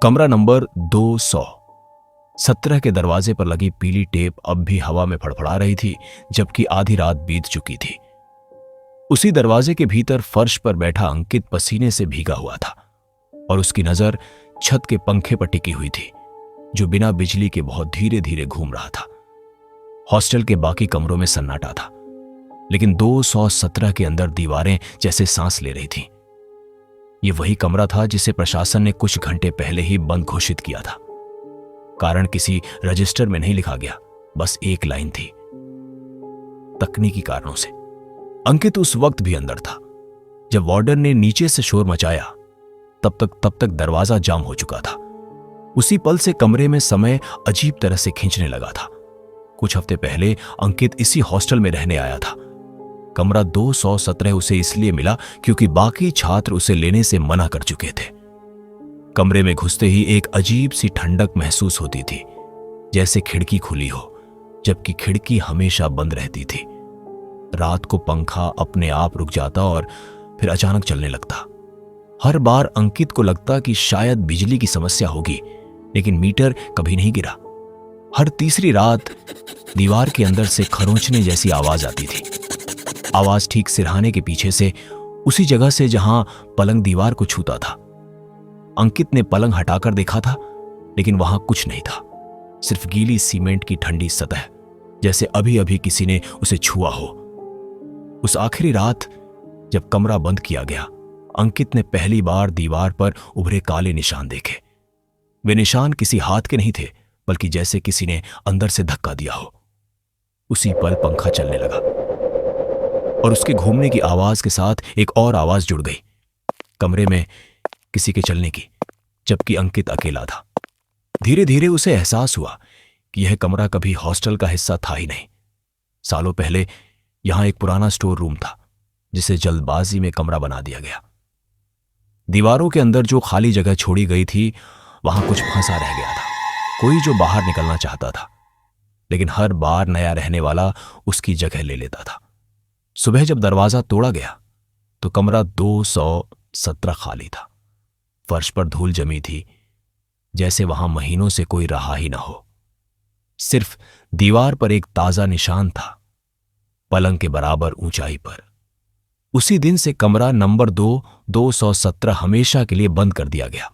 कमरा नंबर 217 के दरवाजे पर लगी पीली टेप अब भी हवा में फड़फड़ा रही थी, जबकि आधी रात बीत चुकी थी। उसी दरवाजे के भीतर फर्श पर बैठा अंकित पसीने से भीगा हुआ था और उसकी नजर छत के पंखे पर टिकी हुई थी, जो बिना बिजली के बहुत धीरे धीरे घूम रहा था। हॉस्टल के बाकी कमरों में सन्नाटा था, लेकिन 217 के अंदर दीवारें जैसे सांस ले रही थीं। यह वही कमरा था जिसे प्रशासन ने कुछ घंटे पहले ही बंद घोषित किया था। कारण किसी रजिस्टर में नहीं लिखा गया, बस एक लाइन थी, तकनीकी कारणों से। अंकित उस वक्त भी अंदर था। जब वार्डन ने नीचे से शोर मचाया, तब तक दरवाजा जाम हो चुका था। उसी पल से कमरे में समय अजीब तरह से खींचने लगा था। कुछ हफ्ते पहले अंकित इसी हॉस्टल में रहने आया था। कमरा 217 उसे इसलिए मिला क्योंकि बाकी छात्र उसे लेने से मना कर चुके थे। कमरे में घुसते ही एक अजीब सी ठंडक महसूस होती थी, जैसे खिड़की खुली हो, जबकि खिड़की हमेशा बंद रहती थी। रात को पंखा अपने आप रुक जाता और फिर अचानक चलने लगता। हर बार अंकित को लगता कि शायद बिजली की समस्या होगी, लेकिन मीटर कभी नहीं गिरा। हर तीसरी रात दीवार के अंदर से खरोंचने जैसी आवाज आती थी। आवाज ठीक सिरहाने के पीछे से, उसी जगह से जहां पलंग दीवार को छूता था। अंकित ने पलंग हटाकर देखा था, लेकिन वहां कुछ नहीं था, सिर्फ गीली सीमेंट की ठंडी सतह, जैसे अभी अभी किसी ने उसे छुआ हो। उस आखिरी रात जब कमरा बंद किया गया, अंकित ने पहली बार दीवार पर उभरे काले निशान देखे। वे निशान किसी हाथ के नहीं थे, बल्कि जैसे किसी ने अंदर से धक्का दिया हो। उसी पल पंखा चलने लगा और उसके घूमने की आवाज के साथ एक और आवाज जुड़ गई, कमरे में किसी के चलने की, जबकि अंकित अकेला था। धीरे धीरे उसे एहसास हुआ कि यह कमरा कभी हॉस्टल का हिस्सा था ही नहीं। सालों पहले यहां एक पुराना स्टोर रूम था, जिसे जल्दबाजी में कमरा बना दिया गया। दीवारों के अंदर जो खाली जगह छोड़ी गई थी, वहां कुछ फंसा रह गया था, कोई जो बाहर निकलना चाहता था, लेकिन हर बार नया रहने वाला उसकी जगह ले लेता था। सुबह जब दरवाजा तोड़ा गया तो कमरा 217 खाली था। फर्श पर धूल जमी थी, जैसे वहां महीनों से कोई रहा ही ना हो। सिर्फ दीवार पर एक ताजा निशान था, पलंग के बराबर ऊंचाई पर। उसी दिन से कमरा नंबर 2 217 हमेशा के लिए बंद कर दिया गया।